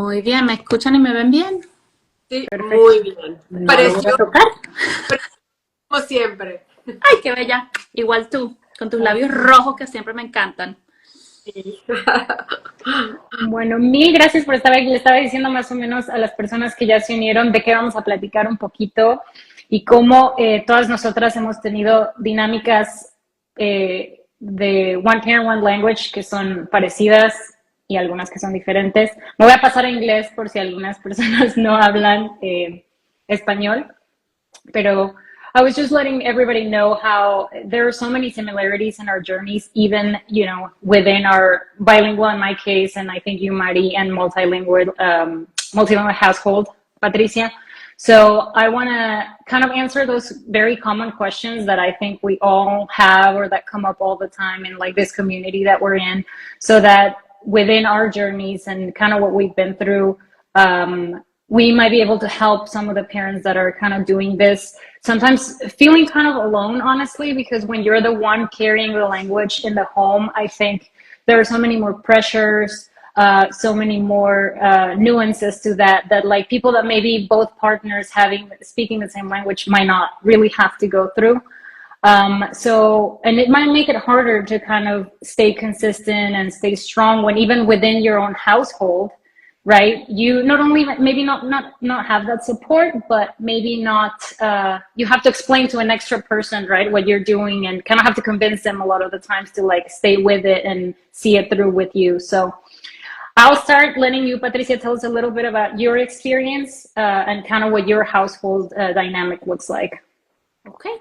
Muy bien, ¿me escuchan y me ven bien? Sí, Perfecto. muy bien. No lo voy Pareció a tocar. como siempre. Ay, qué bella. Igual tú, con tus labios rojos que siempre me encantan. Sí. Bueno, mil gracias por estar aquí. Le estaba diciendo más o menos a las personas que ya se unieron de qué vamos a platicar un poquito y cómo todas nosotras hemos tenido dinámicas de One Parent, One Language que son parecidas y algunas que son diferentes. Me voy a pasar a inglés por si algunas personas no hablan español, pero I was just letting everybody know how there are so many similarities in our journeys, even, within our bilingual in my case, and I think you, Mari, and multilingual household, Patricia. So I want to kind of answer those very common questions that I think we all have or that come up all the time in like this community that we're in, so that within our journeys and kind of what we've been through, we might be able to help some of the parents that are kind of doing this, sometimes feeling kind of alone, honestly, because when you're the one carrying the language in the home, I think there are so many more pressures, so many more nuances to that like people that maybe both partners speaking the same language might not really have to go through. And it might make it harder to kind of stay consistent and stay strong when even within your own household, right? You not only maybe not have that support, but maybe not, you have to explain to an extra person, right, what you're doing, and kind of have to convince them a lot of the times to like stay with it and see it through with you. So I'll start letting you, Patricia, tell us a little bit about your experience and kind of what your household dynamic looks like. Okay.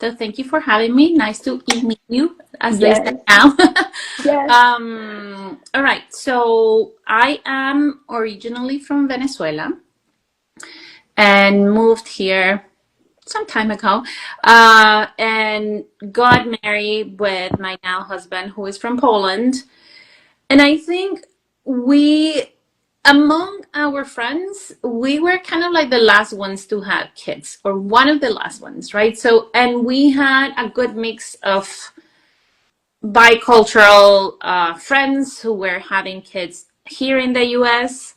So thank you for having me. Nice to meet you, as Yes. they say now. Yes. All right. So I am originally from Venezuela and moved here some time ago, and got married with my now husband, who is from Poland. And I think among our friends, we were kind of like the last ones to have kids, or one of the last ones, right? So, and we had a good mix of bicultural friends who were having kids here in the US,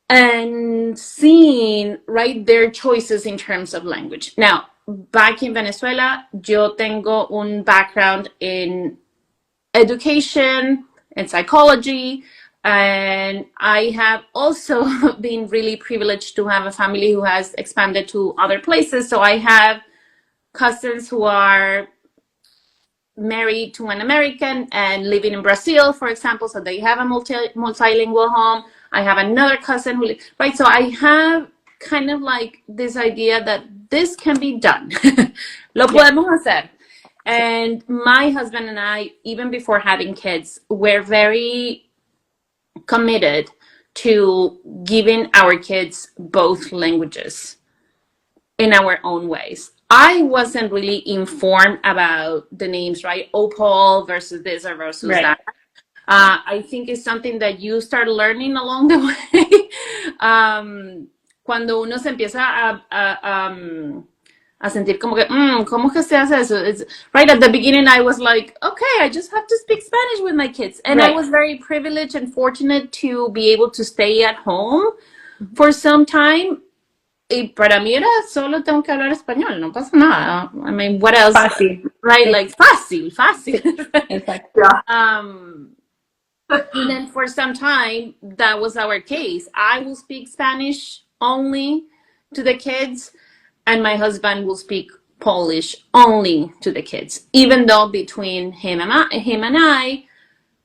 and seeing, right, their choices in terms of language. Now, back in Venezuela, yo tengo un background in education and psychology, and I have also been really privileged to have a family who has expanded to other places. So I have cousins who are married to an American and living in Brazil, for example, so they have a multilingual home. I have another cousin who, right? So I have kind of like this idea that this can be done. Lo podemos hacer. And my husband and I, even before having kids, were very committed to giving our kids both languages in our own ways. I wasn't really informed about the names, right? OPOL versus this or versus that. I think it's something that you start learning along the way. Cuando uno se empieza a sentir como que, ¿cómo que se hace eso? Right at the beginning, I was like, okay, I just have to speak Spanish with my kids. And I was very privileged and fortunate to be able to stay at home for some time. Y para mí era solo tengo que hablar español, no pasa nada. I mean, what else? Fácil. Right, like fácil. Exactly. And then for some time, that was our case. I will speak Spanish only to the kids, and my husband will speak Polish only to the kids, even though between him and I,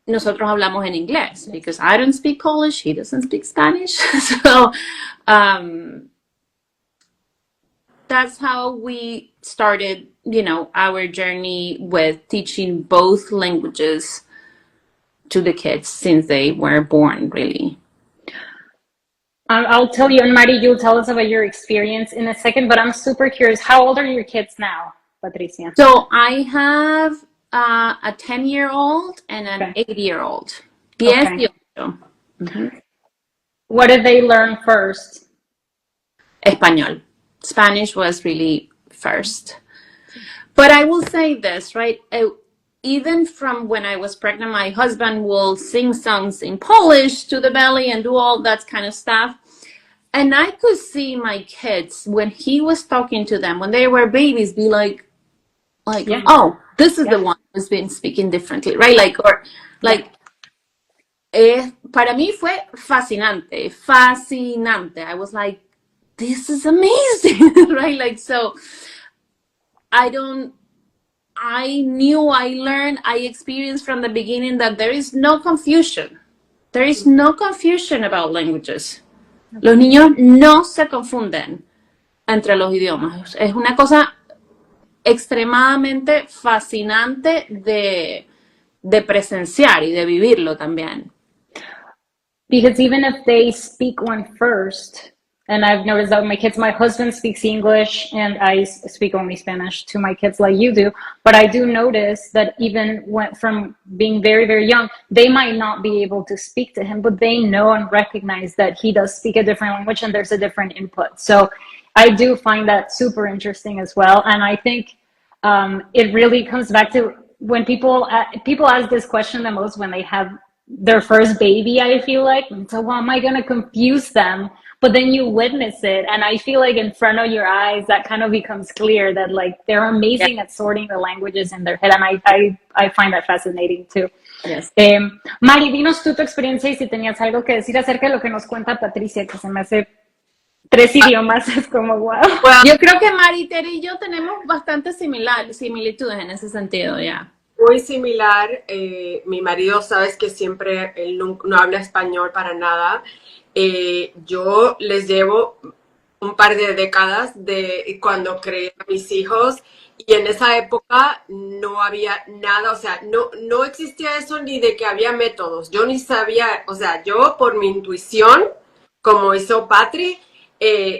nosotros hablamos en inglés, because I don't speak Polish, he doesn't speak Spanish. So that's how we started, our journey with teaching both languages to the kids since they were born, really. I'll tell you, and Mari, you'll tell us about your experience in a second, but I'm super curious. How old are your kids now, Patricia? So I have a 10-year-old and an 8-year-old. Okay. What did they learn first? Español. Spanish was really first. But I will say this, right? even from when I was pregnant, my husband will sing songs in Polish to the belly and do all that kind of stuff. And I could see my kids when he was talking to them when they were babies be like, Yeah. oh, this is Yeah. the one who's been speaking differently, right? Yeah. Para mí fue fascinante, fascinante. I was like, this is amazing, right? Like, so I don't, I knew, I learned, I experienced from the beginning that there is no confusion. There is no confusion about languages. Los niños no se confunden entre los idiomas. Es una cosa extremadamente fascinante de presenciar y de vivirlo también. Because even if they speak one first, and I've noticed that my kids, my husband speaks English and I speak only Spanish to my kids like you do, but I do notice that even when, from being very, very young, they might not be able to speak to him, but they know and recognize that he does speak a different language and there's a different input. So I do find that super interesting as well. And I think it really comes back to when people ask this question the most when they have their first baby, I feel like. And so, well, am I going to confuse them? But then you witness it. And I feel like in front of your eyes, that kind of becomes clear that like they're amazing at sorting the languages in their head. And I find that fascinating too. Yes. Mari, dinos tú tu experiencia y si tenías algo que decir acerca de lo que nos cuenta Patricia, que se me hace 3 idiomas, es como wow. Well, Yo creo que Maritere y yo tenemos bastante similitudes en ese sentido, ya. muy similar. Mi marido, sabes que siempre él no habla español para nada. Yo les llevo un par de décadas de cuando creé a mis hijos y en esa época no había nada, o sea, no existía eso ni de que había métodos. Yo ni sabía, o sea, yo por mi intuición, como hizo Patri,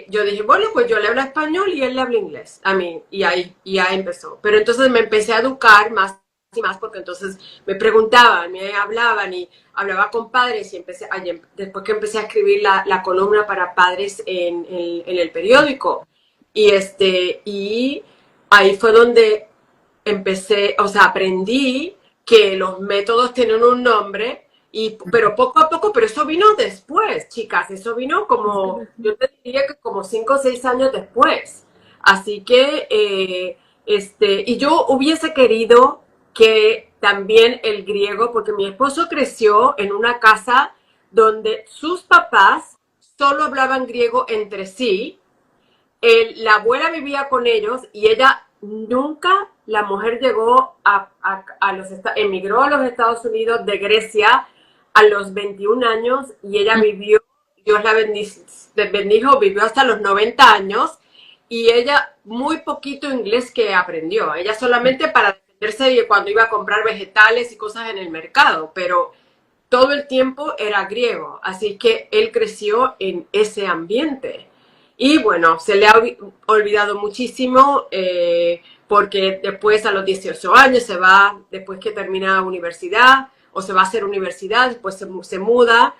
yo dije, bueno, pues yo le hablo español y él le habla inglés a mí, y ahí ya empezó. Pero entonces me empecé a educar más y más porque entonces me preguntaban, me hablaban y hablaba con padres y después que empecé a escribir la columna para padres en el periódico y ahí fue donde empecé, o sea, aprendí que los métodos tienen un nombre pero poco a poco, pero eso vino después, chicas, eso vino como, yo te diría que como 5 o 6 años después. Así que, y yo hubiese querido que también el griego, porque mi esposo creció en una casa donde sus papás solo hablaban griego entre sí, la abuela vivía con ellos y ella nunca, la mujer llegó emigró a los Estados Unidos de Grecia a los 21 años y ella vivió, Dios la bendijo, vivió hasta los 90 años y ella muy poquito inglés que aprendió, ella solamente para defenderse cuando iba a comprar vegetales y cosas en el mercado, pero todo el tiempo era griego, así que él creció en ese ambiente. Y bueno, se le ha olvidado muchísimo porque después a los 18 años se va, después que termina la universidad, o se va a hacer universidad, después se muda.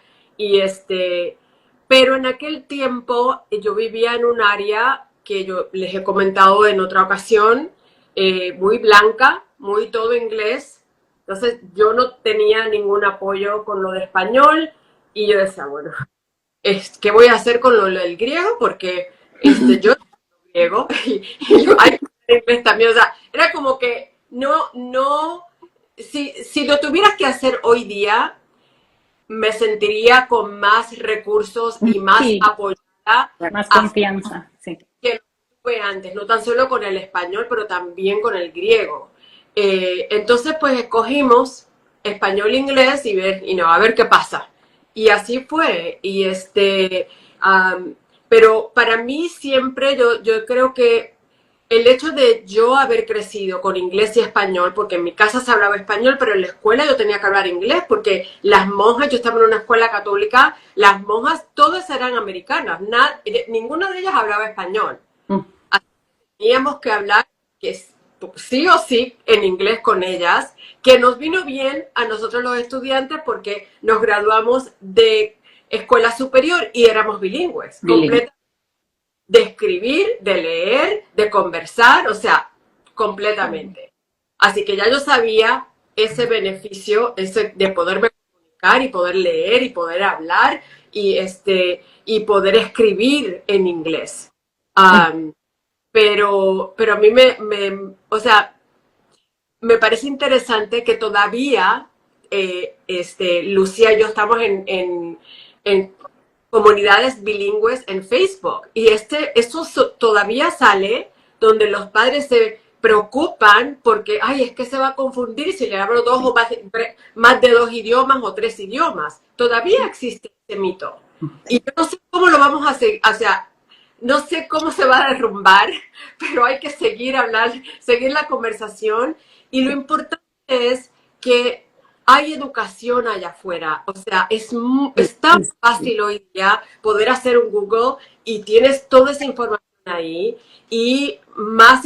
Pero en aquel tiempo yo vivía en un área que yo les he comentado en otra ocasión, muy blanca, muy todo inglés. Entonces yo no tenía ningún apoyo con lo de español y yo decía, bueno, ¿qué voy a hacer con lo del griego? Porque yo hablo griego y yo hay inglés también, o sea, era como que si lo tuvieras que hacer hoy día, me sentiría con más recursos y más Sí, apoyada. más confianza, sí. Que lo tuve antes, no tan solo con el español, pero también con el griego. Entonces, pues escogimos español e inglés y a ver qué pasa. Y así fue. Pero para mí siempre, yo creo que el hecho de yo haber crecido con inglés y español, porque en mi casa se hablaba español, pero en la escuela yo tenía que hablar inglés, porque las monjas, yo estaba en una escuela católica, las monjas todas eran americanas, ninguna de ellas hablaba español. Así que teníamos que hablar sí o sí en inglés con ellas, que nos vino bien a nosotros los estudiantes porque nos graduamos de escuela superior y éramos bilingües, completamente. De escribir, de leer, de conversar, o sea, completamente. Así que ya yo sabía ese beneficio ese de poderme comunicar y poder leer y poder hablar y poder escribir en inglés. Pero a mí o sea, me parece interesante que todavía Lucía y yo estamos en comunidades bilingües en Facebook y todavía sale donde los padres se preocupan porque, ay, es que se va a confundir si le hablo dos o más de dos idiomas o tres idiomas. Todavía existe ese mito. Y yo no sé cómo lo vamos a hacer, o sea, no sé cómo se va a derrumbar, pero hay que seguir hablando, seguir la conversación. Y lo importante es que hay educación allá afuera. O sea, es tan fácil hoy día poder hacer un Google y tienes toda esa información ahí y más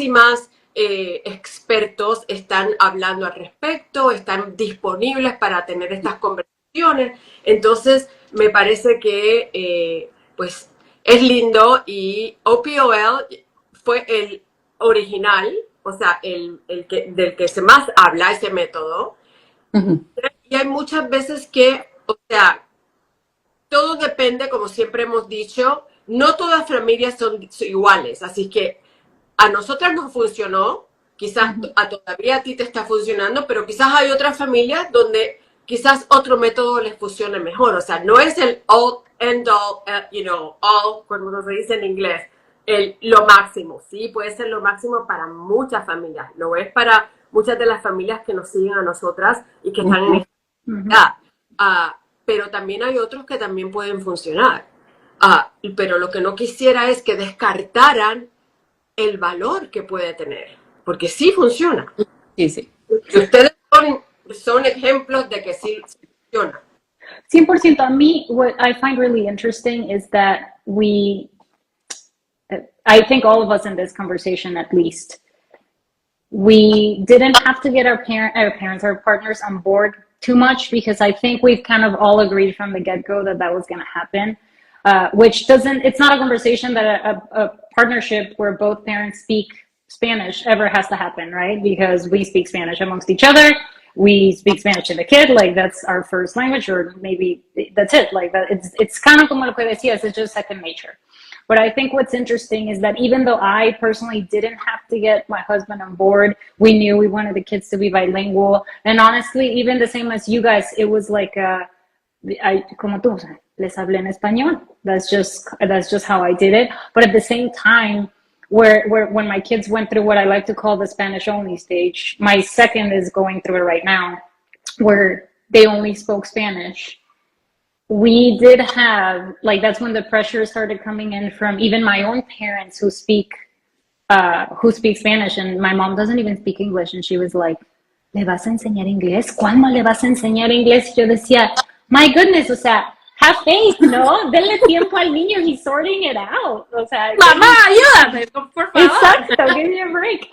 expertos están hablando al respecto, están disponibles para tener estas conversaciones. Entonces, me parece que pues es lindo y OPOL fue el original, o sea, del que se más habla, ese método. Y hay muchas veces que, o sea, todo depende, como siempre hemos dicho, no todas familias son iguales, así que a nosotras nos funcionó, quizás todavía a ti te está funcionando, pero quizás hay otras familias donde quizás otro método les funcione mejor, o sea, no es el all, end all, all, cuando se dice en inglés, lo máximo, sí, puede ser lo máximo para muchas familias, lo es para muchas de las familias que nos siguen a nosotras y que están en esta edad. Pero también hay otros que también pueden funcionar. Pero lo que no quisiera es que descartaran el valor que puede tener, porque sí funciona. Sí, sí. Y ustedes son ejemplos de que sí funciona. 100%. A mí, what I find really interesting is that I think all of us in this conversation, at least, we didn't have to get our partners on board too much, because I think we've kind of all agreed from the get-go that that was going to happen. Which it's not a conversation that a partnership where both parents speak Spanish ever has to happen, right? Because we speak Spanish amongst each other. We speak Spanish to the kid, like that's our first language, or maybe that's it. Like that, it's kind of como lo que decías, it's just second nature. But I think what's interesting is that even though I personally didn't have to get my husband on board, we knew we wanted the kids to be bilingual. And honestly, even the same as you guys, it was like, como tú, les hablé en español. That's just how I did it. But at the same time, where when my kids went through what I like to call the Spanish only stage, my second is going through it right now, where they only spoke Spanish. We did have, like, that's when the pressure started coming in from even my own parents who speak Spanish, and my mom doesn't even speak English, and she was like, ¿le vas a enseñar inglés? ¿Cuándo le vas a enseñar inglés? Y yo decía, my goodness, o sea, have faith, ¿no? Denle tiempo al niño, he's sorting it out. O sea, Mamá, ayúdame, por favor. Exacto, give me a break.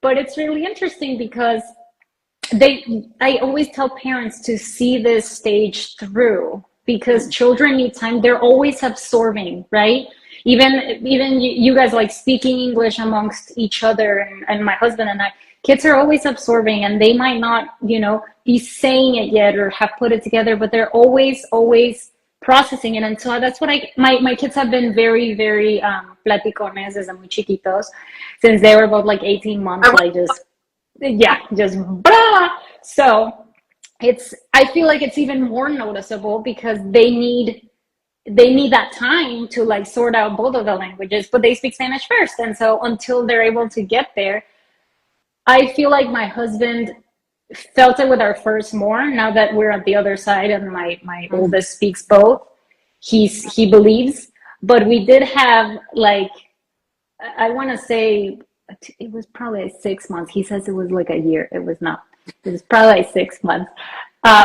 But it's really interesting because I always tell parents to see this stage through, because children need time. They're always absorbing, right? Even you guys, like, speaking English amongst each other, and my husband and I, kids are always absorbing, and they might not, be saying it yet or have put it together, but they're always processing it. And so that's what my kids have been very, very platicones desde muy chiquitos, since they were about like 18 months, like just blah. So I feel like it's even more noticeable because they need that time to, like, sort out both of the languages, but they speak Spanish first. And so until they're able to get there, I feel like my husband felt it with our first more. Now that we're at the other side and my oldest speaks both, he believes. But we did have, like, I want to say it was probably like 6 months. He says it was like a year. It was not. It was probably like 6 months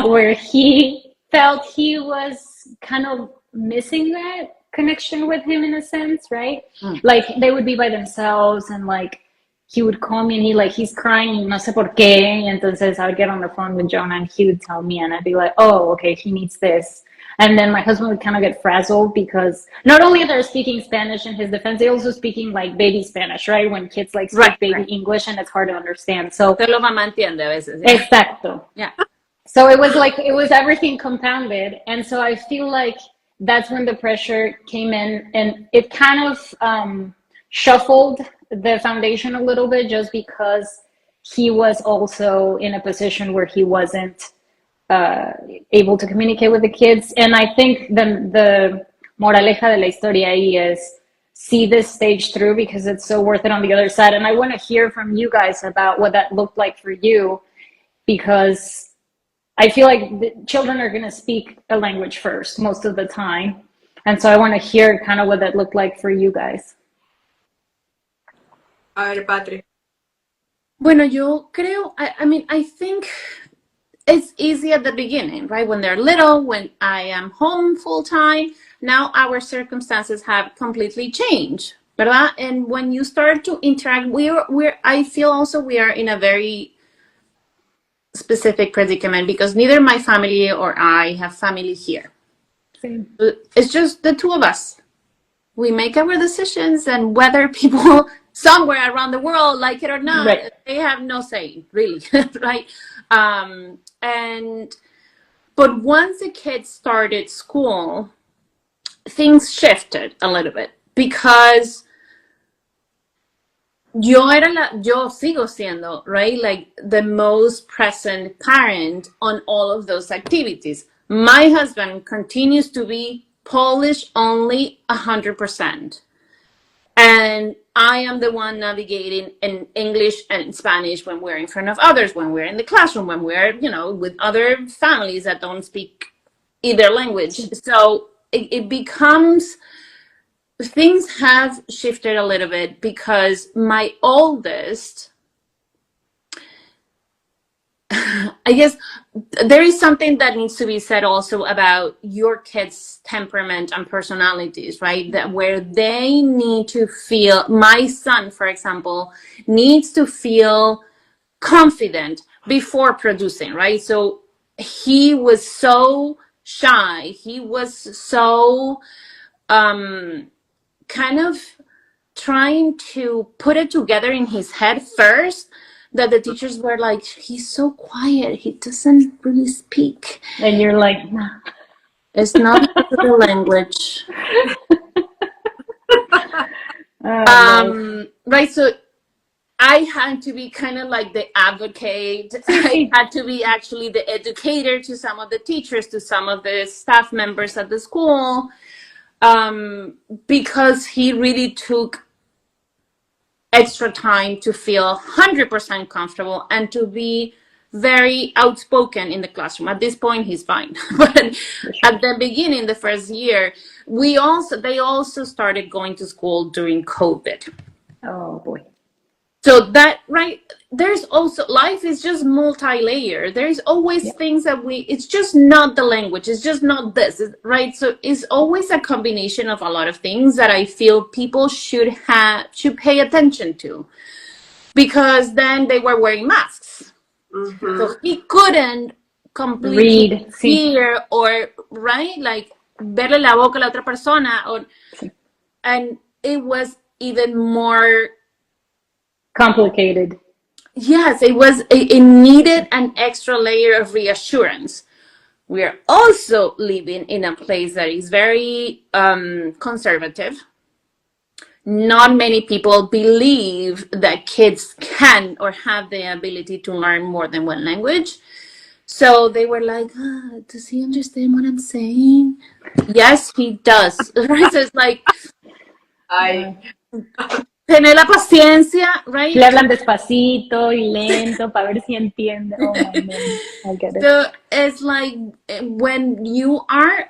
where he felt he was kind of missing that connection with him, in a sense, right? Like, they would be by themselves, and, like, he would call me and he's crying, no sé por qué. Y entonces I would get on the phone with Jonah and he would tell me and I'd be like, oh, okay, he needs this. And then my husband would kind of get frazzled because not only they're speaking Spanish in his defense, they're also speaking like baby Spanish, right? When kids like speak baby English and it's hard to understand. So solo mamá entiende a veces. Yeah. Exacto. Yeah. So it was everything compounded. And so I feel like that's when the pressure came in and it kind of shuffled the foundation a little bit just because he was also in a position where he wasn't able to communicate with the kids. And I think the moraleja de la historia ahí is see this stage through because it's so worth it on the other side. And I want to hear from you guys about what that looked like for you because I feel like the children are going to speak a language first most of the time. And so I want to hear kind of what that looked like for you guys. A ver, Patri. Bueno, yo creo, I think it's easy at the beginning, right? When they're little, when I am home full time, now our circumstances have completely changed, ¿verdad? And when you start to interact, I feel also we are in a very specific predicament because neither my family or I have family here. Same. It's just the two of us. We make our decisions, and whether people somewhere around the world like it or not, right. They have no say, really, right? But once the kids started school, things shifted a little bit because yo sigo siendo, right? Like the most present parent on all of those activities. My husband continues to be Polish only 100%. And I am the one navigating in English and in Spanish when we're in front of others, when we're in the classroom, when we're, with other families that don't speak either language. So it becomes, things have shifted a little bit because my oldest, I guess there is something that needs to be said also about your kids' temperament and personalities, right? That where they need to feel, my son, for example, needs to feel confident before producing, right? So he was so shy. He was so kind of trying to put it together in his head first that the teachers were like, he's so quiet, he doesn't really speak. And you're like, nah. It's not the language. Right, so I had to be kind of like the advocate. I had to be actually the educator to some of the teachers, to some of the staff members at the school, because he really took extra time to feel 100% comfortable and to be very outspoken in the classroom. At this point, he's fine. But at the beginning, the first year, they also started going to school during COVID. Oh boy. So that, right, there's also, life is just multi-layered. There's always things that it's just not the language. It's just not this, right? So it's always a combination of a lot of things that I feel people should pay attention to. Because then they were wearing masks. Mm-hmm. So he couldn't completely hear or, right, like, verle la boca a la otra persona. And it was even more complicated. Yes, it needed an extra layer of reassurance. We are also living in a place that is very conservative. Not many people believe that kids can or have the ability to learn more than one language. So they were like, does he understand what I'm saying? Yes, he does. So it's like, tener la paciencia, right? Le hablan despacito y lento para ver si entiende. Oh my goodness, I get it. So it's like when you are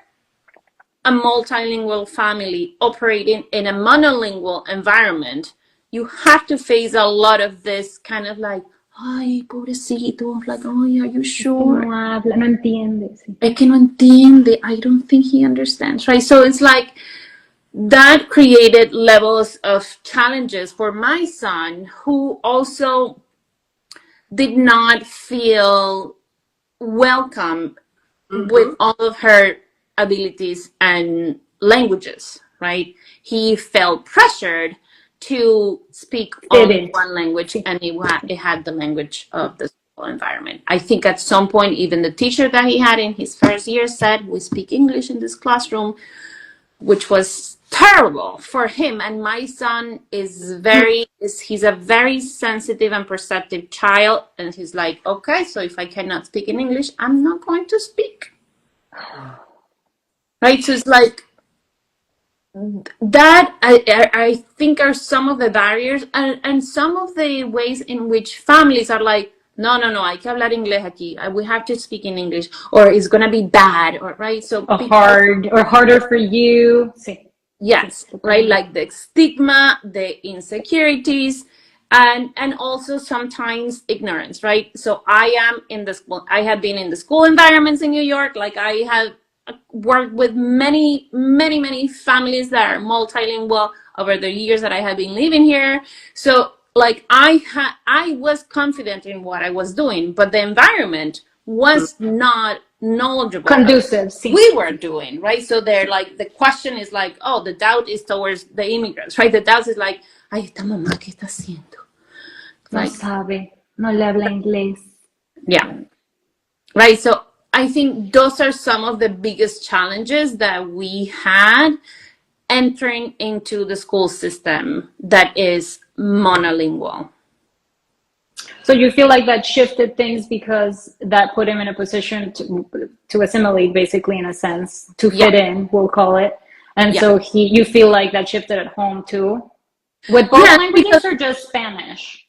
a multilingual family operating in a monolingual environment, you have to face a lot of this kind of like, ay, pobrecito, like, ay, are you sure? No habla, no entiende. Sí. Es que no entiende. I don't think he understands, right? So it's like that created levels of challenges for my son, who also did not feel welcome with all of her abilities and languages, right? He felt pressured to speak only one language, and it had the language of the school environment. I think at some point, even the teacher that he had in his first year said, "We speak English in this classroom," which was terrible for him. And my son he's a very sensitive and perceptive child, and he's like, okay, so if I cannot speak in English, I'm not going to speak, right? So it's like that. I think are some of the barriers, and some of the ways in which families are like, no, hay que hablar inglés aquí. We have to speak in English, or it's gonna be bad, or right. So harder for you. Sí. Yes, right, like the stigma, the insecurities, and also sometimes ignorance, right? So I have been in the school environments in New York. Like, I have worked with many families that are multilingual over the years that I have been living here. So like, I was confident in what I was doing, but the environment was not knowledgeable, conducive, we were doing, right? So they're like, the question is like, oh, the doubt is towards the immigrants, right? The doubt is like, ay, esta mamá, ¿qué está haciendo? Like, no sabe, no le habla inglés. Yeah, right. So I think those are some of the biggest challenges that we had entering into the school system that is monolingual. So you feel like that shifted things because that put him in a position to assimilate, basically, in a sense, to fit in, we'll call it. And so you feel like that shifted at home too? With both languages or just Spanish?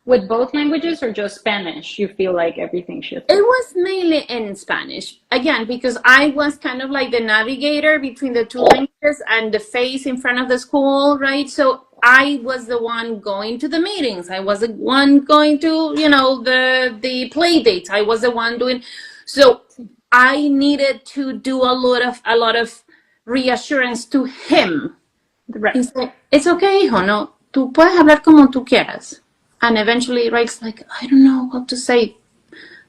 With both languages or just Spanish, you feel like everything shifted? It was mainly in Spanish. Again, because I was kind of like the navigator between the two languages and the face in front of the school, right? So I was the one going to the meetings. I was the one going to, the play dates. I was the one doing. So I needed to do a lot of reassurance to him. Right. He said, "It's okay, hijo, no, tú puedes hablar como tú quieras." And eventually, right, it's like, I don't know what to say,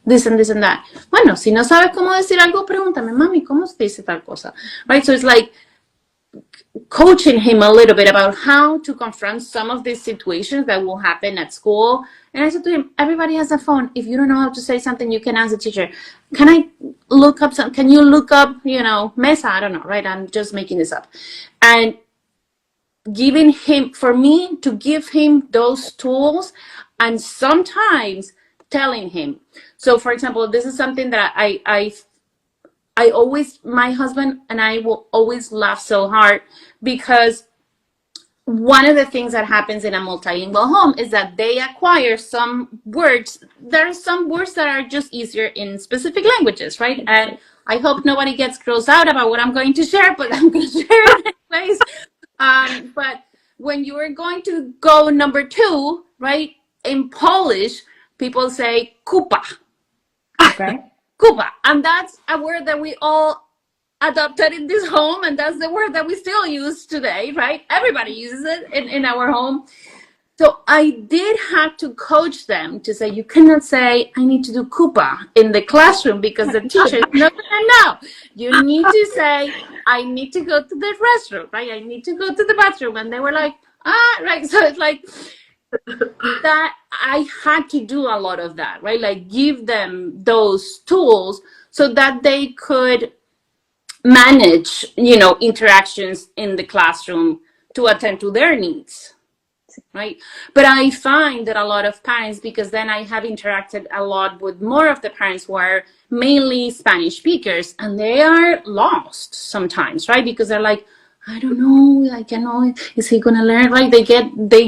this and this and that. Bueno, si no sabes cómo decir algo, pregúntame, mami, ¿cómo se dice tal cosa? Right? So it's like coaching him a little bit about how to confront some of these situations that will happen at school. And I said to him, everybody has a phone. If you don't know how to say something, you can ask the teacher. Can you look up, mesa? I don't know, right? I'm just making this up. And for me to give him those tools, and sometimes telling him. So for example, this is something that I always, my husband and I will always laugh so hard, because one of the things that happens in a multilingual home is that they acquire some words. There are some words that are just easier in specific languages, right? And I hope nobody gets grossed out about what I'm going to share, but I'm going to share it anyways. But when you are going to go number 2, right, in Polish, people say kupa. Okay. Kupa. And that's a word that we all adopted in this home, and that's the word that we still use today, right? Everybody uses it in our home. So I did have to coach them to say, you cannot say, I need to do kupa in the classroom, because the teacher is not going to know. You need to say, I need to go to the restroom, right? I need to go to the bathroom. And they were like, right. So it's like that I had to do a lot of that, right? Like, give them those tools so that they could manage, interactions in the classroom to attend to their needs. Right. But I find that a lot of parents, because then I have interacted a lot with more of the parents who are mainly Spanish speakers, and they are lost sometimes, right? Because they're like, I don't know, is he gonna learn? Right? They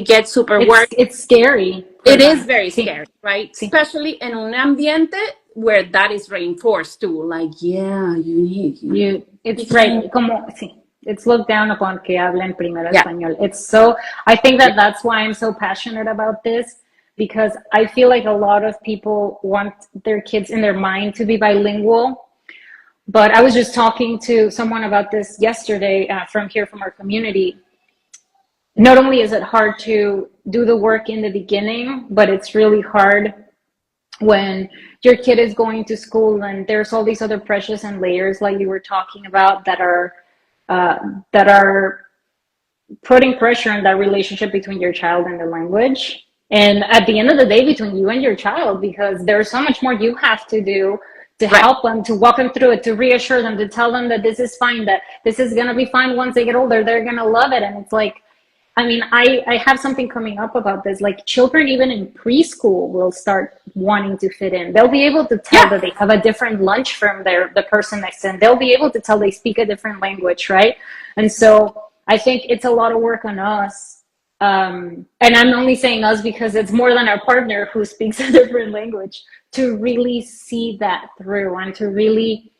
get super worried. It's scary. It is very scary, right? Especially in un ambiente where that is reinforced too. Like, yeah, it's right. It's looked down upon que hablen primero español. I think that's why I'm so passionate about this, because I feel like a lot of people want their kids in their mind to be bilingual, But I was just talking to someone about this yesterday from our community. Not only is it hard to do the work in the beginning, but it's really hard when your kid is going to school and there's all these other pressures and layers like you were talking about uh, that are putting pressure on that relationship between your child and the language. And at the end of the day, between you and your child, because there's so much more you have to do to Right. help them, to walk them through it, to reassure them, to tell them that this is fine, that this is going to be fine once they get older, they're going to love it. And it's like, I mean, I have something coming up about this. Like children, even in preschool, will start wanting to fit in. They'll be able to tell that they have a different lunch from the person next to them. They'll be able to tell they speak a different language, right? And so I think it's a lot of work on us. And I'm only saying us because it's more than our partner who speaks a different language to really see that through and to really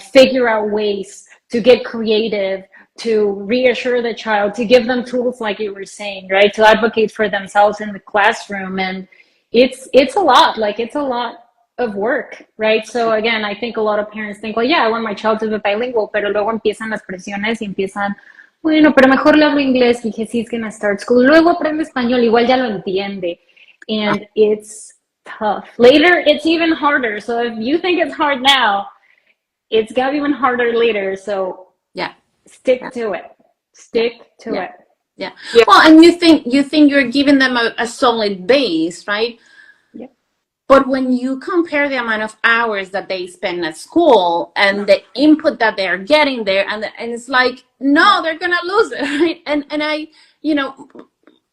figure out ways to get creative, to reassure the child, to give them tools like you were saying, right? To advocate for themselves in the classroom. And it's a lot, like it's a lot of work, right? So again, I think a lot of parents think, well, yeah, I want my child to be bilingual, pero luego empiezan las presiones y empiezan, bueno, pero mejor le hablo inglés because he's going to start school. Luego aprende español, igual ya lo entiende. And it's tough. Later, it's even harder. So if you think it's hard now, it's got even harder later. So Yeah. stick to it. Stick to it. Yeah. Well, and you think you're giving them a solid base, right? Yeah. But when you compare the amount of hours that they spend at school and the input that they're getting there, and it's like, no, they're gonna lose it, right? And I,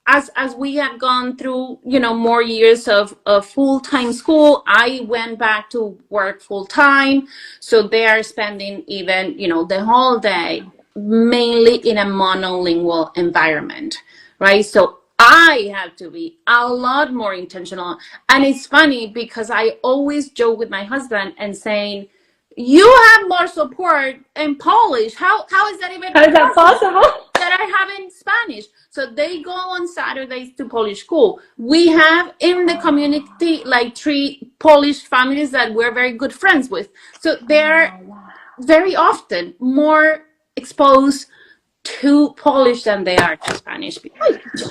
as we had gone through, more years of full-time school, I went back to work full-time. So they are spending even, the whole day mainly in a monolingual environment, right? So I have to be a lot more intentional. And it's funny because I always joke with my husband and saying, you have more support in Polish. How is that even How is that possible? that I have in Spanish? So they go on Saturdays to Polish school. We have in the community like 3 Polish families that we're very good friends with. So they're very often more exposed to Polish than they are to Spanish.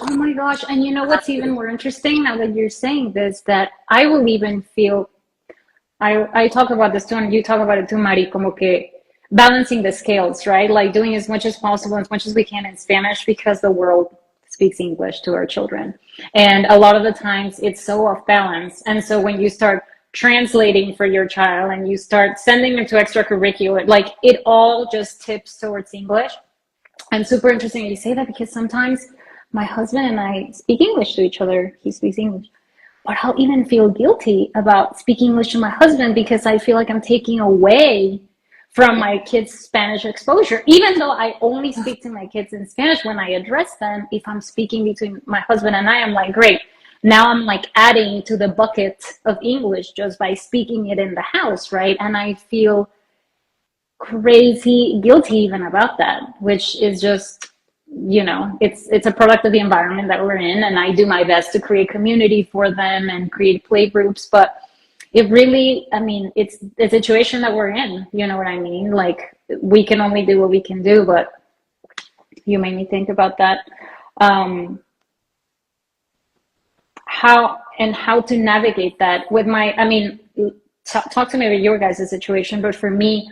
Oh my gosh. And you know what's even more interesting now that you're saying this, that I will even feel, I talk about this too, and you talk about it too, Mari, como que balancing the scales, right? Like doing as much as possible, as much as we can in Spanish, because the world speaks English to our children. And a lot of the times it's so off balance. And so when you start translating for your child and you start sending them to extracurricular, like it all just tips towards English. And super interesting you say that, because sometimes my husband and I speak English to each other. He speaks English. But I'll even feel guilty about speaking English to my husband because I feel like I'm taking away from my kids' Spanish exposure. Even though I only speak to my kids in Spanish when I address them, if I'm speaking between my husband and I, I'm like, great. Now I'm like adding to the bucket of English just by speaking it in the house, right? And I feel crazy guilty even about that, which is just, it's a product of the environment that we're in, and I do my best to create community for them and create play groups, but it really, I mean, it's the situation that we're in, you know what I mean? Like we can only do what we can do, but you made me think about that. How to navigate that with talk to me about your guys' situation, but for me,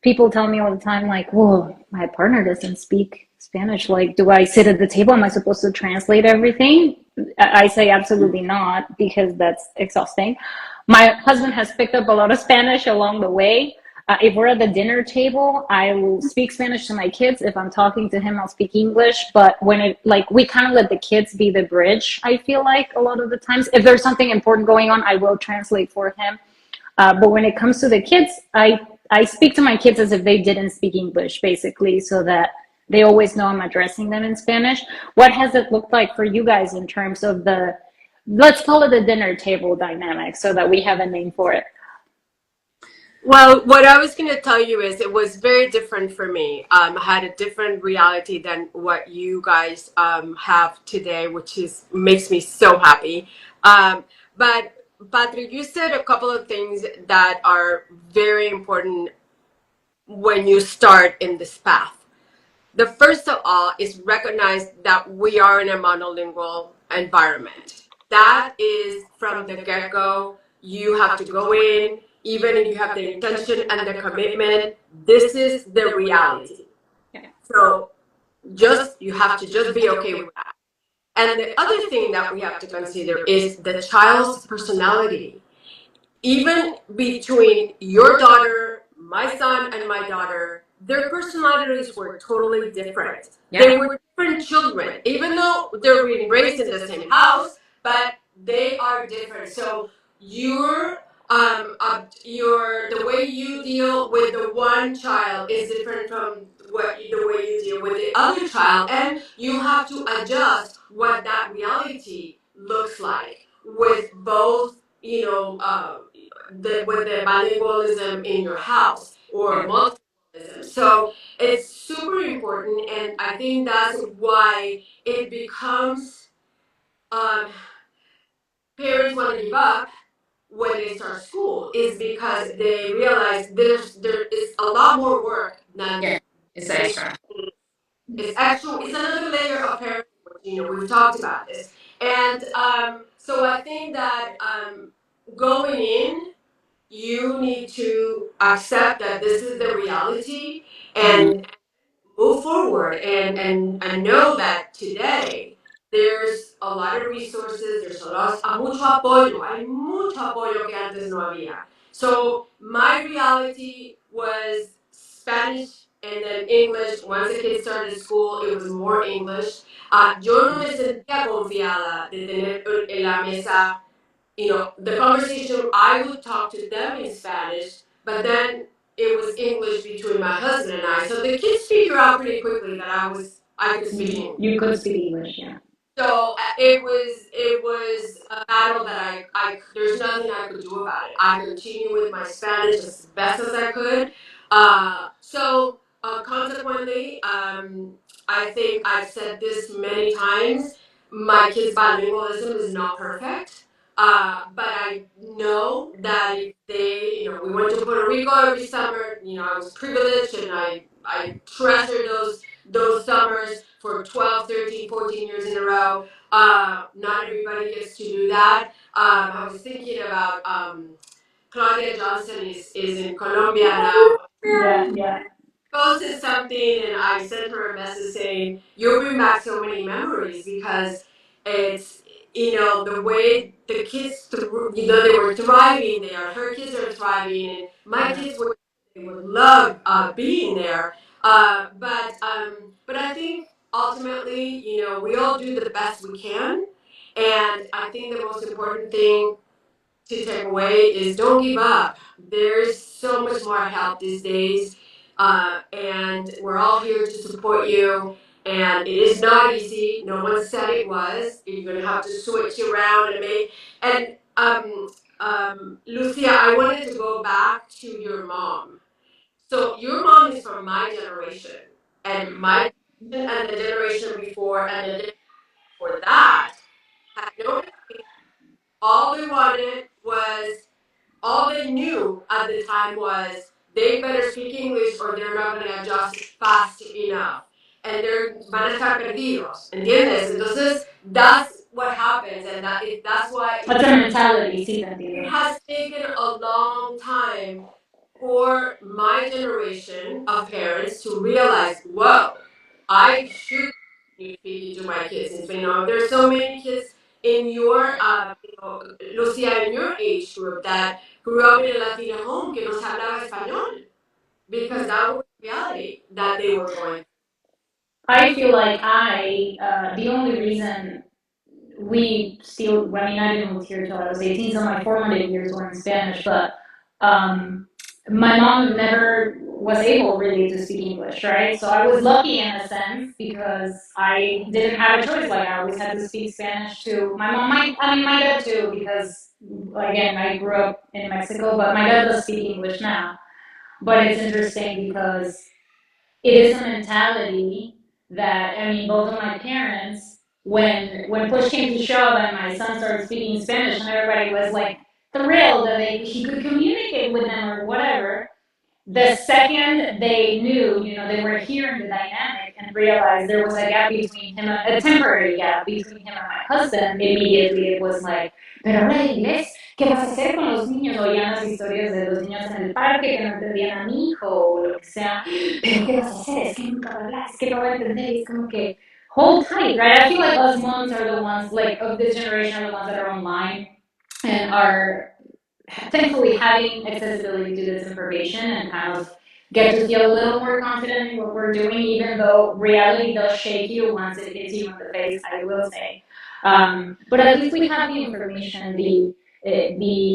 people tell me all the time, like, whoa, my partner doesn't speak Spanish. Like, do I sit at the table? Am I supposed to translate everything? I say absolutely not, because that's exhausting. My husband has picked up a lot of Spanish along the way. If we're at the dinner table, I will speak Spanish to my kids. If I'm talking to him, I'll speak English. But when we kind of let the kids be the bridge, I feel like a lot of the times. If there's something important going on, I will translate for him. But when it comes to the kids, I speak to my kids as if they didn't speak English, basically, so that they always know I'm addressing them in Spanish. What has it looked like for you guys in terms of let's call it the dinner table dynamic, so that we have a name for it? Well, what I was going to tell you is it was very different for me. I had a different reality than what you guys have today, which makes me so happy. But Patrick, you said a couple of things that are very important when you start in this path. The first of all is recognize that we are in a monolingual environment. That is from the get-go. You have to go in, even if you have the intention and the commitment, this is the reality. So you have to just be okay with that. And the other thing that we have to consider is the child's personality. Even between your daughter, my son, and my daughter, their personalities were totally different. Yeah. They were different children, even though they're being raised in the same house, but they are different. So the way you deal with the one child is different from the way you deal with the other child, and you have to adjust what that reality looks like with both, with the bilingualism in your house or multilingualism. So it's super important, and I think that's why it becomes um, parents want to give up when they start school, is because they realize there is a lot more work than It's extra. it's actual. It's another layer of parenthood. We've talked about this, and so I think that going in, you need to accept that this is the reality and move forward and know that today there's a lot of resources, there's mucho apoyo, hay mucho apoyo que antes no había. So my reality was Spanish and then English. Once the kids started school, it was more English. Yo no me sentía confiada de tener en la mesa, the conversation, I would talk to them in Spanish, but then it was English between my husband and I. So the kids figure out pretty quickly that I could speak English. You could speak English, yeah. So it was a battle that there's nothing I could do about it. I continued with my Spanish as best as I could. Consequently, I think I've said this many times. My kids' bilingualism is not perfect, but I know that if we went to Puerto Rico every summer. I was privileged, and I treasure those summers for 12, 13, 14 years in a row. Not everybody gets to do that. I was thinking about Claudia Johnson is in Colombia now. Yeah. Posted something, and I sent her a message saying, "You bring back so many memories because it's the way the kids they were thriving there. Her kids are thriving, and my kids would love being there. But I think ultimately, we all do the best we can, and I think the most important thing to take away is don't give up. There's so much more help these days, and we're all here to support you. And it is not easy. No one said it was. You're gonna have to switch around and make. And Lucia, I wanted to go back to your mom. So your mom is from my generation, and my generation and the generation before, and the generation before that had no education. All they wanted was all they knew at the time was they better speak English or they're not going to adjust fast enough. And they're van a estar perdidos, ¿entiendes? Entonces, that's what happens, and that's why What's the mentality? Sí, it has taken a long time for my generation of parents to realize, whoa, I should be speaking to my kids in Spain. There's so many kids in your, Lucia, in your age group that grew up in a Latino home que no se hablaba español because that was the reality that they were going. I feel like the only reason we still, I mean, I didn't move here until I was 18, so my formative years were in Spanish, but my mom never was able really to speak English, right? So I was lucky in a sense because I didn't have a choice. Like I always had to speak Spanish to my mom. My dad too, because again, I grew up in Mexico, but my dad does speak English now. But it's interesting because it is a mentality that, I mean, both of my parents, when push came to shove and my son started speaking Spanish and everybody was like thrilled that he could communicate with them or whatever, the second they knew, they were hearing the dynamic and realized there was a gap between him, a temporary gap between him and my husband, immediately it was like, pero ahora inglés, ¿qué vas a hacer con los niños? Oían las historias de los niños en el parque que no entendían a mi hijo o lo que sea, pero ¿qué vas a hacer? Es que nunca va a hablar, es que no va a entender, es como que hold tight, right? I feel like us moms are the ones, like, of this generation, are the ones that are online and are thankfully having accessibility to this information and kind of get to feel a little more confident in what we're doing, even though reality does shake you once it hits you in the face, I will say. But at least we have the information, the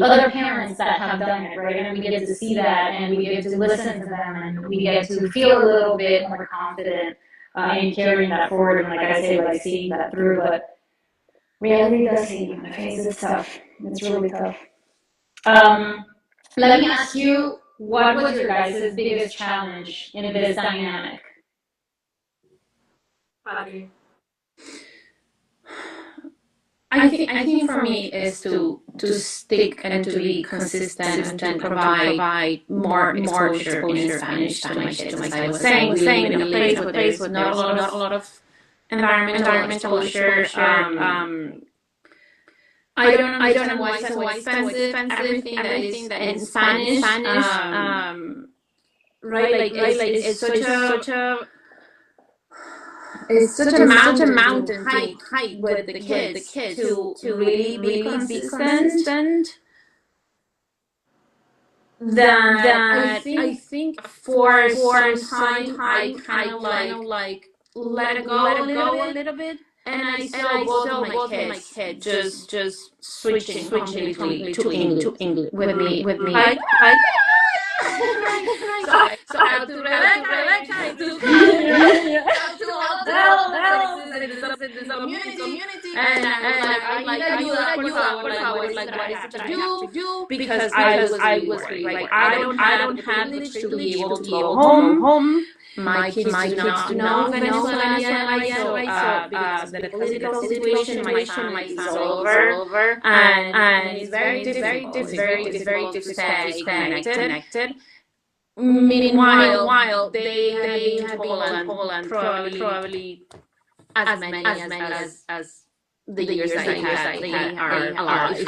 other parents that have done it, right? And we get to see that, and we get to listen to them, and we get to feel a little bit more confident in carrying that forward. And like I say, like seeing that through. But reality does hit you in the face. It's tough. It's really tough. Let me ask you, what was your guys' biggest challenge in this dynamic? I think for me is to stick and to be consistent and to provide more exposure in Spanish to my kids. As I was saying, we live in a place where there is not a lot of environmental exposure. I don't understand why it's so expensive. Everything that is in Spanish, right? Like it's such a mountain to hike with the kids to really be consistent. That I think for some time I kind of like let it go a little bit. And I saw both of my kids just switching completely to English with me. Hi. So out to Rebecca, to all the community, and I like ayuda, por favor, like what I have to do because I was like I don't have the privilege to be able to go home. My kids do not know Venezuela yet, so because of the political situation, my family is all over, and it's very difficult to stay connected. Meanwhile, they have been in Poland probably as many as the years that they are alive. So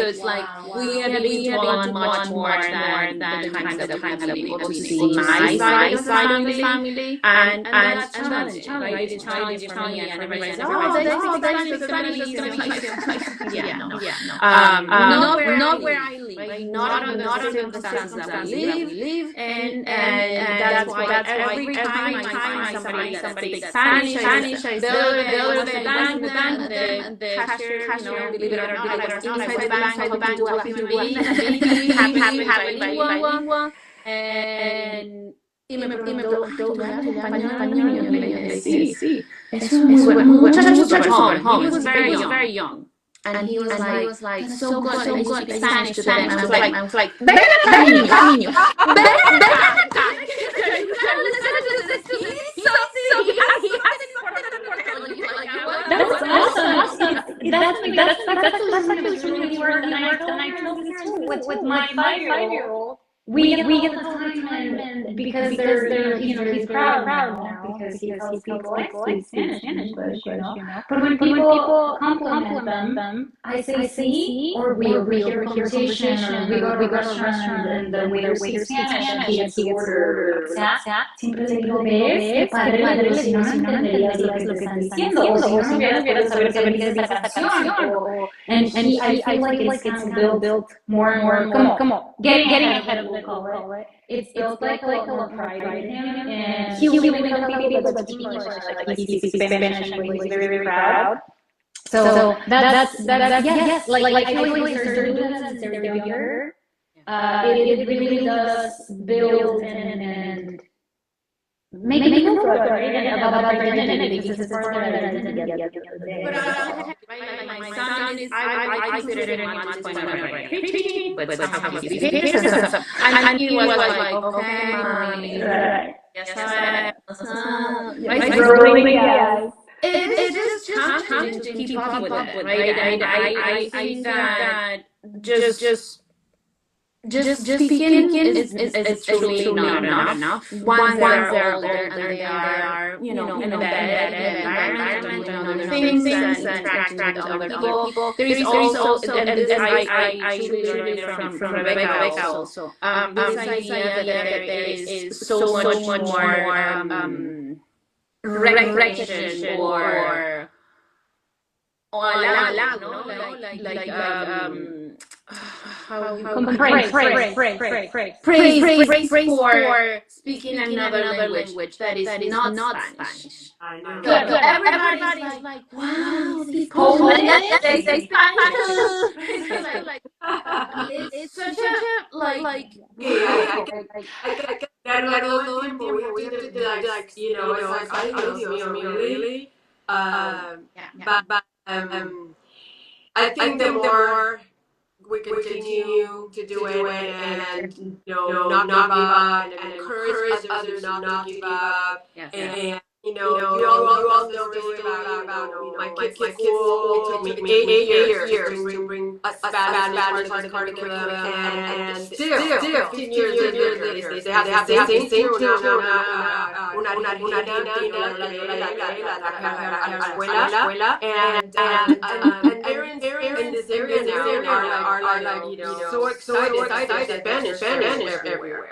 it's like we have been to much more than the times that we have been able to see my side of the family, and that's challenging, right? It's challenging for me, and everybody says, oh, that's Spanish, yeah, no. Not where I live, right? Not on the circumstances that we live, and that's why every time somebody speaks Spanish, the other bank, and the cashier, believe it or not, I was inside the bank to a PB, happy bilingual, and y me preguntó, ¿tú hablas español? Y yo le dije, sí. Es un muchacho súper joven. He was very young. And he was like, so good, Spanish to them. I was like, ven acá, niño. Ven acá. That's awesome. That's really weird. And I told this too with my 5-year-old. We get the time, and because they're he's proud now because he speaks Spanish, But when people compliment them, I say see, or we hear a conversation, or we go to a restaurant and the waiter speaks Spanish and he gets the order, siempre le digo, ves, padre, si no entenderías lo que están diciendo, o si no hubieras saber qué dice esta canción, and I feel like it's built more and more, come on, getting ahead of call it. It's like a pride in him, and he will even tell people that speak English, like he speaks Spanish, and he's very proud. So that's yes, like I feel like they're doing that since they're younger. It really does build and make them feel right about their identity, because it's part of their identity at the end of the day. But my son is, I consider him at this point like preteen, but somehow he's and he was like, okay, mommy, yes, rolling eyes. It is challenging to keep up with it, right? I think that just just speaking is truly not enough. Once they're older and they are, embedded in the environment, doing other things and interacting with other people, there is also, and this I truly learned it from Rebecca also, this idea that there is so much more recognition or halagos, no? Praise for speaking another language that is not Spanish. I know. So everybody's like, wow, these Polish, they say Spanish. It's such a I can learnarlo todo el tiempo. We have to it's like, ay, Dios mío, really? But I think the more we continue to do it and not give up and encourage others not to give up. And you all know the story about my kids' school. It took me 8 years to bring a Spanish part of the curriculum, and still 15 years later they have the same thing. Una argentina a la escuela, and parents in this area now are like so excited that Spanish everywhere.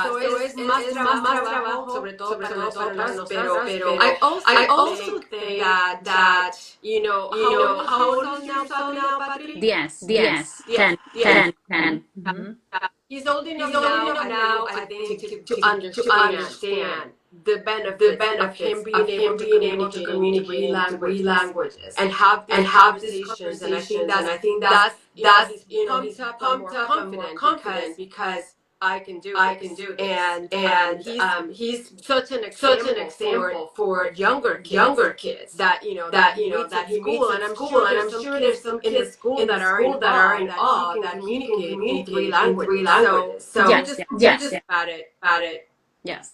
So es más trabajo, sobre todo para nosotras, pero I also think that how old is your son now, Patrick? Yes, 10. Mm-hmm. He's old enough now, I think, to understand the benefit of him being able to communicate in three languages and have these conversations. And I think that's he's pumped up and more confident because I can do this. And he's such an example for younger kids that he meets at school, and I'm sure there's some kids in the school that are in awe that communicate in three languages. So just about it. Yes.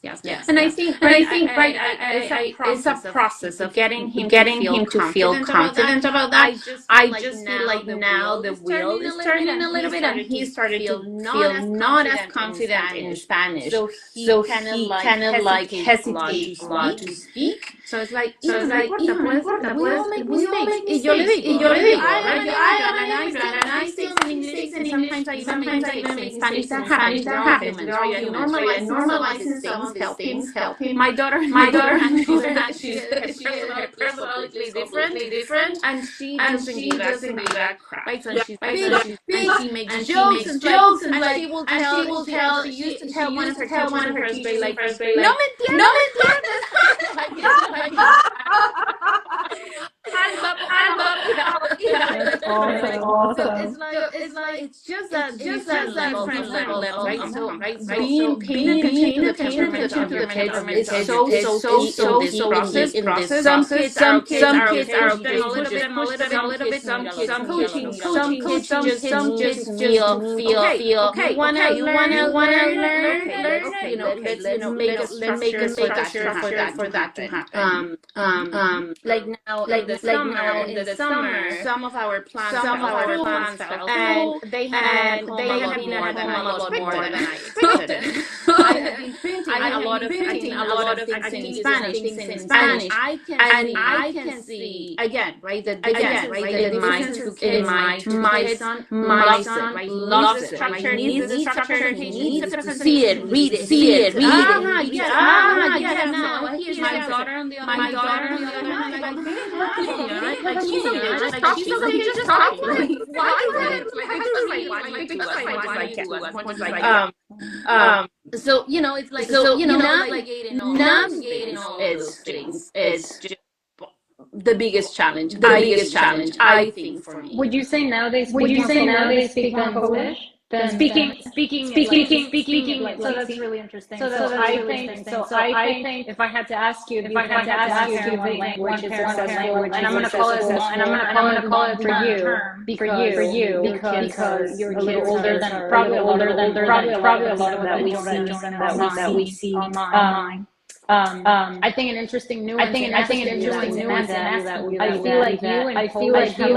And I think it's a process of getting him to feel confident about that. I just feel like now the wheel is turning a little bit, and he started to feel not as confident in Spanish. So he kind of like hesitates a lot to speak. So it's like, puedes make mistakes. Y yo le digo, and I say some English, and sometimes I even make Spanish that happens. I normalize help him. My daughter, she's personality different, and she doesn't give that crap, right? So she's big, and she makes jokes, and she will tell. She used to tell one of her first grade, like, no me entiendes. Hands up. That's awesome. So it's just that different level, right? So being paying attention to the temperament of your kids is so in this process. Some kids are okay, push them a little bit. Some kids coaching. Some kids just feel okay. You wanna learn. Let's make a structure for that to happen. Like now, in the summer, some of our plants fell, and they have been at home a lot more than I expected. I have been printing a lot of things in Spanish. I can see again, right? The difference in my son loves the structure, needs the structure, he needs to see it, read it. Now here's my daughter on the other hand, like she's okay, just talk. Why? So it's like navigating all those things is just the biggest challenge. I think for me. Would you say nowadays speak on Polish? Speaking. So that's really interesting. So I think if I had to ask you, one language is successful, and I'm going to call it for you because you're a little older than probably a lot of that we see online. I think an interesting nuance. I think an interesting nuance in that. I feel like you and Polish have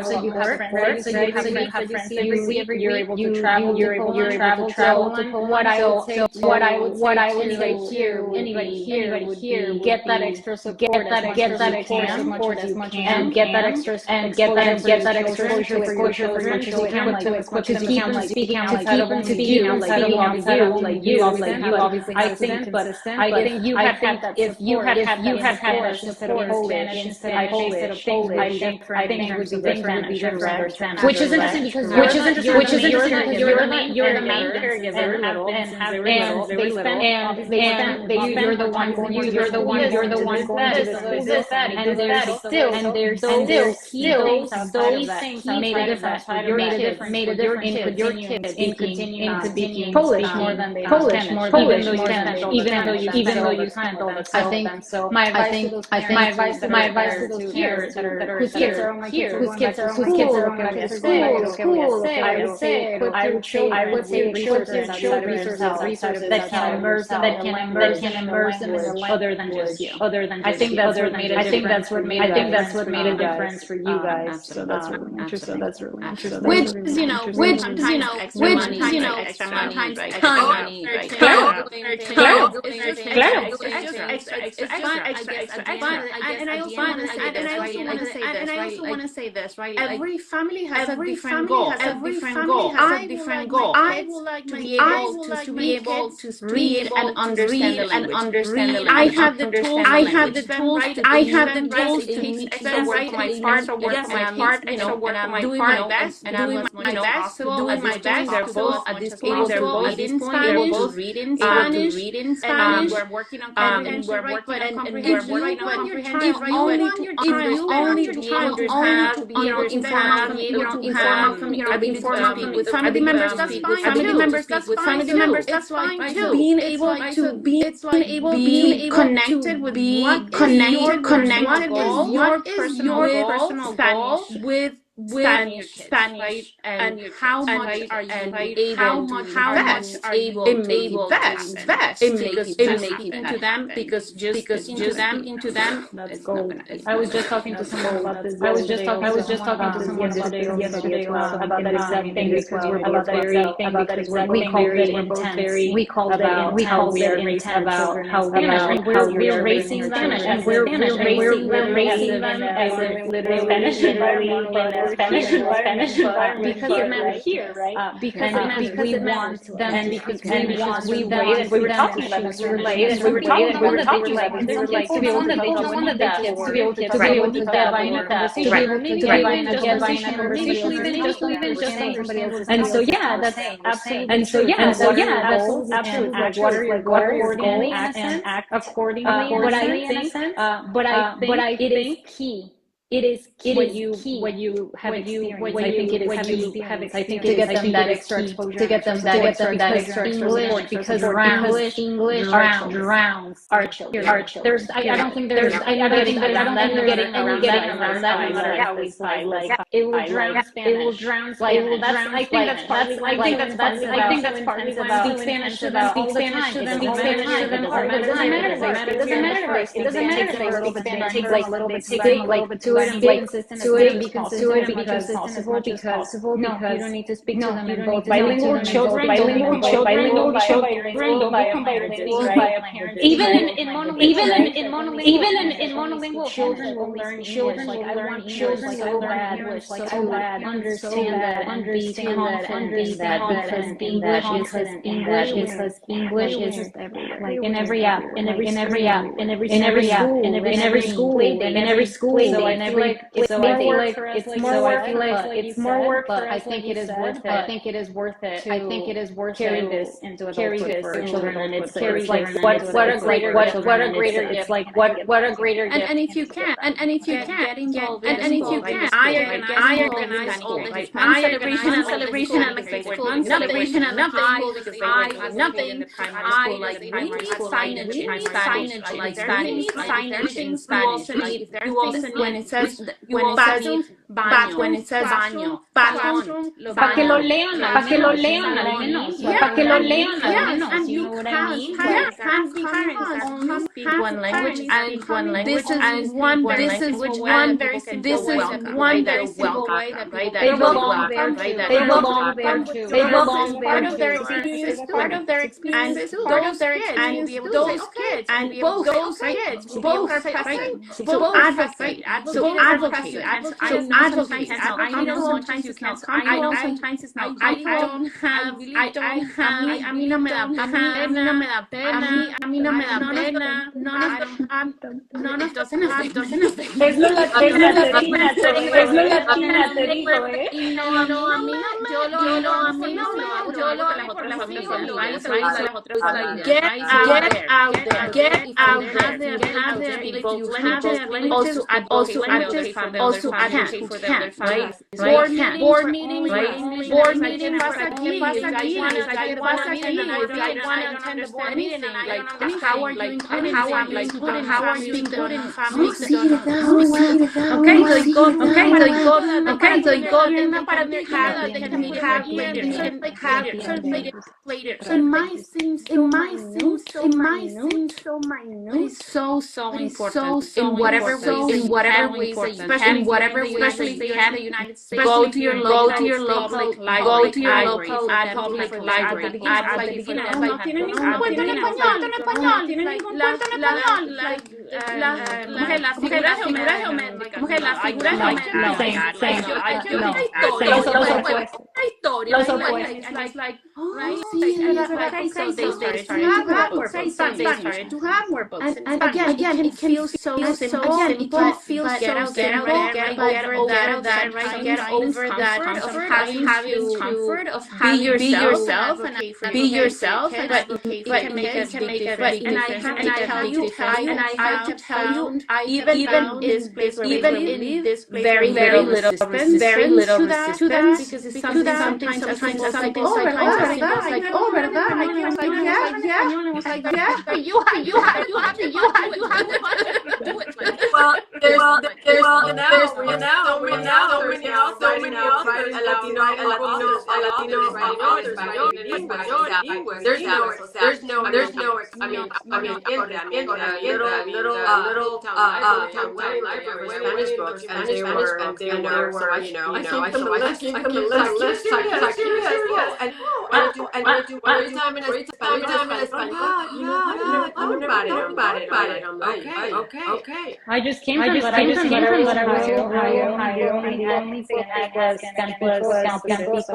so you have friends, so you have friends every week. You're able to travel. So what I would say to anybody here, get that extra support as much as you can, get that extra exposure for your children to keep them speaking outside of you obviously have assistance, but I think you have had that support instead of Polish, I think would be different. Which is interesting because you're the main caregiver and you're the one going to this and there's still those things made a difference with your kids in continuing Polish more than they even though you spend all the time. So my advice to those parents whose kids are going back to school, I would say resources that can immerse them in their life other than just you. I think that's what made a difference for you guys. So that's really interesting. Which is, extra money, right? Claro. And I also want to say this, right? Every family has a different goal. I would like to be able to read and understand the language. I have the tools. I have the tools to teach them, right? My part, and doing my best, doing my best. They're both at this point. They're both in Spanish. And we're working on comprehension, right? But if you want your child to be able to inform with family members, that's fine too. Being able to be connected with your personal goal with Spanish, right? And how much are you able to invest into them? Because just into them, that's gold. I was just talking to someone about this. I was just talking to someone yesterday about that exact thing because we're both very we call it how we are raising about how we're raising them and we're raising them as literally Spanish because it meant here, right? Because we want them and because we were talking about this. We were talking about this. They were like to be able to get and so that's absolutely what are your goals and act accordingly. But I think key. It is key when you have experience. I think it is heavy to get them that extra exposure, to get them that extra exposure because English drowns our children. I don't think there's getting around that no matter how we fight. Like it will drown Spanish. I think that's partly why speak Spanish to them all the time. It doesn't matter. It takes like a little bit to it and be consistent because you don't need to speak to them in both bilingual children don't become parents. Even in monolingual children will learn English. Like I want children to learn English. Like I want understand that because English is everywhere. Like in every app, in every school. So I feel like it's more work, but I think it is worth it. I think it is worth carry this into adulthood for children, and it's like what a greater gift. It's like what a greater gift. And if you can, get involved, I organize school, right? Celebration at like celebration at nothing in the primary school, like we need signage, like there needs signage in Spanish. You also need when it says baño, when it says baño, bathroom, Para que lo lean, classroom, para que lo lean classroom, al menos, yeah, para que lo lean al yes, menos, and you you know what I can mean? have parents that only speak one language, and this is one very simple way that people They feel belong there welcome, too. right? They belong there too. They belong there Part of their too. experience, part of their experiences, part of their experience, those kids, and both kids, both to advocate, to advocate, so advocate. I know sometimes you can't. I know sometimes it's not. I don't have. A mí no me da pena. A mí no me da pena. A mí no me da pena. None of doesn't affect me. Es lo latina, es lo latina, te digo, Y no, a mí no me, yo lo hago por las otras familias, right? So, get out there. If you have the ability, if you have the ability, also advocate for the other families who can't, right? Board meetings, right? Board meeting, ¿qué pasa aquí? ¿Qué pasa aquí? I don't understand the board meeting, and I don't understand, how are you including families who don't have families who don't have. Okay, so it goes, okay, so it goes, and para they can have later, later. So it might seem so minute, but it's so important in whatever ways that you can, in whatever ways, especially if you're in the United States, go to your local library, advocate for them. No tienen ningún cuento en español, las figuras geométricas, como que las figuras geométricas, los opuestos. It's like, right? So they started to have more books. And again, it can feel so simple. It can feel so simple. Get over that, right? Get over that of having discomfort of having be yourself, and be yourself. But it can make a big difference. And I tell you, even in this place, very little resistance to that, because it's something sometimes it's like, oh, verdad, I was like, yeah, you have to do it. Well, there's now so many authors writing a Latino español, there's no, I mean, little town library, Spanish books, and they were, so I saw them the list, and every time in Spanish, okay. I just came from Ohio. I only think I was campus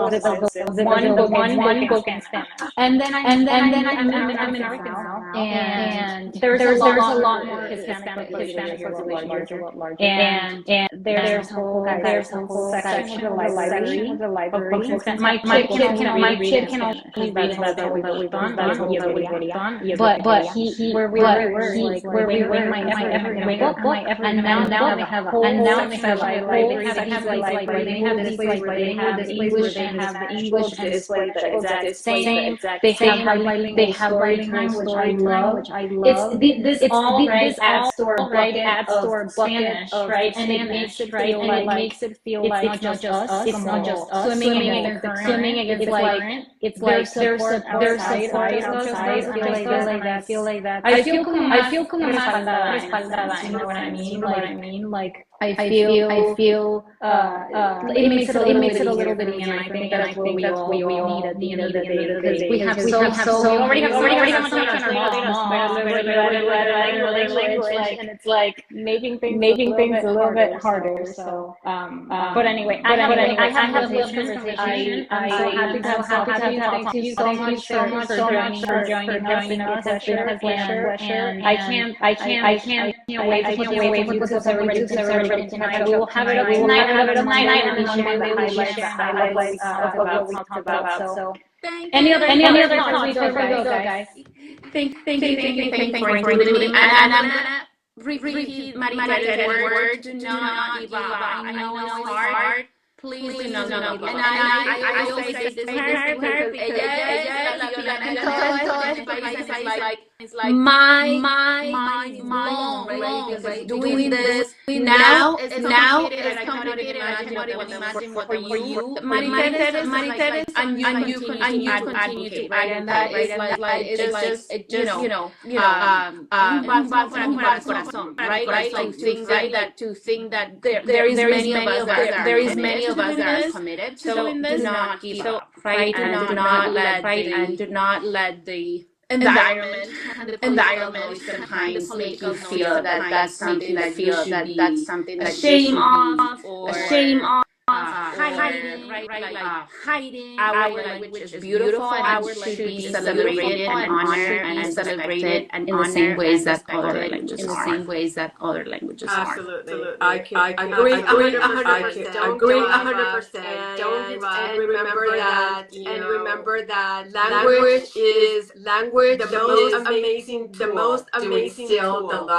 one book in Spanish. And then I'm in Arkansas, and there's a lot more Hispanic population, and there's a whole section of the library of books in Spanish. My kid can only read in Spanish, but where we were, my book, and now they have a whole library. They have the displays where they have the English, they have the English display that is same. They have bilingual storytelling, which I love. This adds to our bucket of Spanish, right? And it makes it feel like it's not just us swimming against the current. It's like there's support outside. I feel como respaldada. You know what I mean? Like I feel it makes it a little bit easier. And I think that's what we all need at the end of the day, because we have so already have so much on our mom, language, and it's like making things a little bit harder. So, but anyway, I have this conversation. I'm so happy to have. Thank you so much for joining us. It's been a pleasure, and I can't wait to put this everybody tonight. We will have it up tonight, and we share the highlights of what we talked about. So, any other thoughts before we go, guys? Thank you for including me. And I'm gonna repeat Maria's word. Do not give up. I know it's hard. Please do not give up. And I always say this to her because ella es la violenta en el país, and it's like my mind is blown, right? Because doing this now is complicated, and I cannot even imagine what it was for you, Mariteres, and you continue to advocate, right? And that is like it just un bálsamo para mi corazón, right? Like to think that there is many of us that are committed to doing this. Do not give up, right? And do not let the environment and the political noise sometimes make you feel that that's something that you should be ashamed of or hiding, right? Like hiding. Our language is beautiful, and our should be celebrated and honored and celebrated and in the same ways that other languages are. Absolutely. I agree 100%. Agree 100%. Don't give up. And remember that language is the most amazing tool.